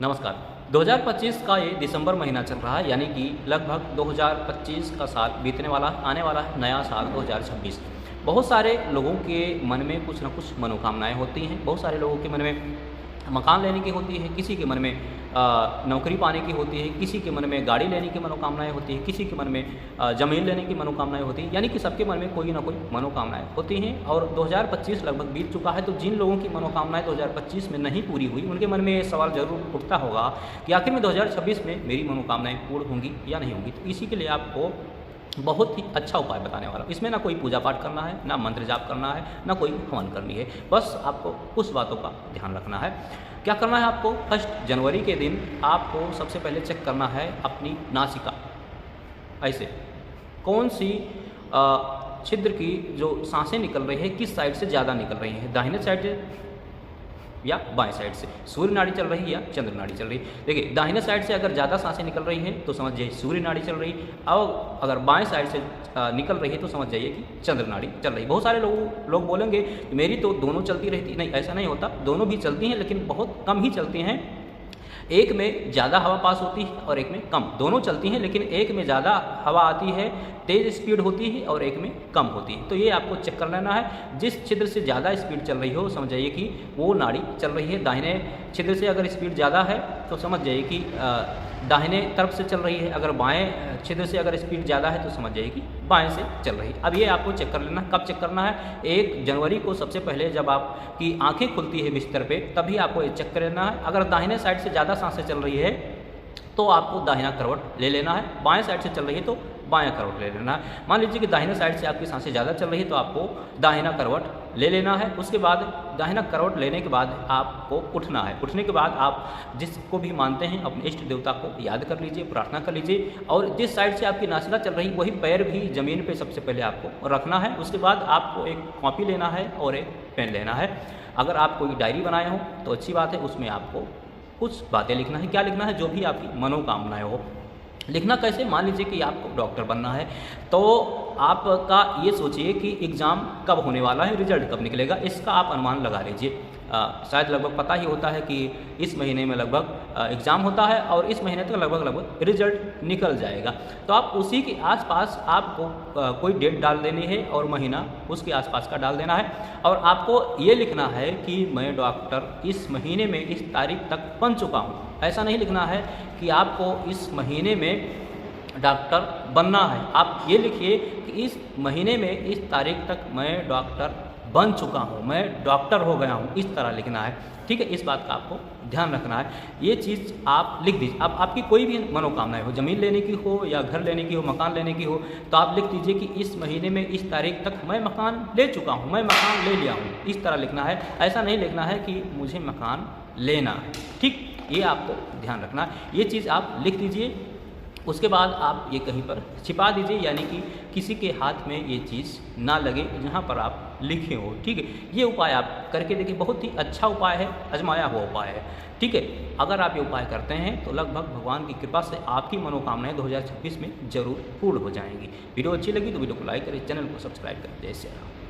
नमस्कार। 2025 का ये दिसंबर महीना चल रहा है, यानी कि लगभग 2025 का साल बीतने वाला है, आने वाला है नया साल 2026। बहुत सारे लोगों के मन में कुछ ना कुछ मनोकामनाएं होती हैं। बहुत सारे लोगों के मन में मकान लेने की होती है, किसी के मन में नौकरी पाने की होती है, किसी के मन में गाड़ी लेने की मनोकामनाएं होती है, किसी के मन में ज़मीन लेने की मनोकामनाएं होती हैं। यानी कि सबके मन में कोई ना कोई मनोकामनाएं होती हैं। और 2025 लगभग बीत चुका है, तो जिन लोगों की मनोकामनाएं 2025 में नहीं पूरी हुई, उनके मन में ये सवाल ज़रूर उठता होगा कि आखिर में 2026 में मेरी मनोकामनाएं पूर्ण होंगी या नहीं होंगी। तो इसी के लिए आपको बहुत ही अच्छा उपाय बताने वाला हूँ। इसमें ना कोई पूजा पाठ करना है, ना मंत्र जाप करना है, ना कोई हवन करनी है। बस आपको कुछ बातों का ध्यान रखना है। क्या करना है आपको? 1 जनवरी के दिन आपको सबसे पहले चेक करना है अपनी नासिका। ऐसे कौन सी छिद्र की जो सांसें निकल रही है, किस साइड से ज़्यादा निकल रही है, दाहिने साइड से या बाएं साइड से, सूर्य नाड़ी चल रही है या चंद्र नाड़ी चल रही है। देखिए, दाहिने साइड से अगर ज़्यादा सांसें निकल रही हैं तो समझ जाइए सूर्य नाड़ी चल रही है, और अगर बाएं साइड से निकल रही है तो समझ जाइए कि चंद्र नाड़ी चल रही है। बहुत सारे लोग बोलेंगे मेरी तो दोनों चलती रहती। नहीं, ऐसा नहीं होता। दोनों भी चलती हैं, लेकिन बहुत कम ही चलती हैं। एक में ज़्यादा हवा पास होती है और एक में कम। दोनों चलती हैं, लेकिन एक में ज़्यादा हवा आती है, तेज़ स्पीड होती है, और एक में कम होती है। तो ये आपको चेक कर लेना है। जिस छिद्र से ज़्यादा स्पीड चल रही हो, समझ जाइए कि वो नाड़ी चल रही है। दाहिने छिद्र से अगर स्पीड ज़्यादा है तो समझ जाइए कि दाहिने तरफ से चल रही है। अगर बाएं छिद्र से अगर स्पीड ज़्यादा है तो समझ जाइए कि बाएं से चल रही है। अब ये आपको चेक कर लेना। कब चेक करना है? 1 जनवरी को सबसे पहले जब आपकी आंखें खुलती है बिस्तर पे, तभी आपको ये चेक कर लेना है। अगर दाहिने साइड से ज़्यादा सांसें चल रही है तो आपको दाहिना करवट ले लेना है। बाएं साइड से चल रही है तो बायां करवट ले लेना है। मान लीजिए कि दाहिने साइड से आपकी सांसें ज़्यादा चल रही है तो आपको दाहिना करवट ले लेना है। उसके बाद दाहिना करवट लेने के बाद आपको उठना है। उठने के बाद आप जिसको भी मानते हैं अपने इष्ट देवता को याद कर लीजिए, प्रार्थना कर लीजिए, और जिस साइड से आपकी नासिका चल रही वही पैर भी ज़मीन पे सबसे पहले आपको रखना है। उसके बाद आपको एक कॉपी लेना है और एक पेन लेना है। अगर आप कोई डायरी बनाए हो तो अच्छी बात है, उसमें आपको कुछ बातें लिखना है। क्या लिखना है? जो भी आपकी मनोकामनाएं हो। लिखना कैसे? मान लीजिए कि आपको डॉक्टर बनना है, तो आपका ये सोचिए कि एग्ज़ाम कब होने वाला है, रिजल्ट कब निकलेगा, इसका आप अनुमान लगा लीजिए। शायद लगभग पता ही होता है कि इस महीने में लगभग एग्ज़ाम होता है और इस महीने तक लगभग रिजल्ट निकल जाएगा। तो आप उसी के आसपास आपको कोई डेट डाल देनी है और महीना उसके आसपास का डाल देना है। और आपको ये लिखना है कि मैं डॉक्टर इस महीने में इस तारीख तक बन चुका हूँ। ऐसा नहीं लिखना है कि आपको इस महीने में डॉक्टर बनना है। आप ये लिखिए कि इस महीने में इस तारीख तक मैं डॉक्टर बन चुका हूँ, मैं डॉक्टर हो गया हूँ। इस तरह लिखना है, ठीक है। इस बात का आपको ध्यान रखना है। ये चीज़ आप लिख दीजिए। अब आपकी कोई भी मनोकामनाएं हो, ज़मीन लेने की हो या घर लेने की हो, मकान लेने की हो, तो आप लिख दीजिए कि इस महीने में इस तारीख तक मैं मकान ले चुका हूँ, मैं मकान ले लिया हूँ। इस तरह लिखना है। ऐसा नहीं लिखना है कि मुझे मकान लेना है, ठीक। ये आपको ध्यान रखना है। ये चीज़ आप लिख दीजिए। उसके बाद आप ये कहीं पर छिपा दीजिए, यानी कि किसी के हाथ में ये चीज़ ना लगे जहाँ पर आप लिखे हो, ठीक है। ये उपाय आप करके देखिए, बहुत ही अच्छा उपाय है, आजमाया हुआ उपाय है, ठीक है। अगर आप ये उपाय करते हैं तो लगभग भगवान की कृपा से आपकी मनोकामनाएं 2026 में जरूर पूर्ण हो जाएंगी। वीडियो अच्छी लगी तो वीडियो को लाइक करें, चैनल को सब्सक्राइब करें। जय श्री राम।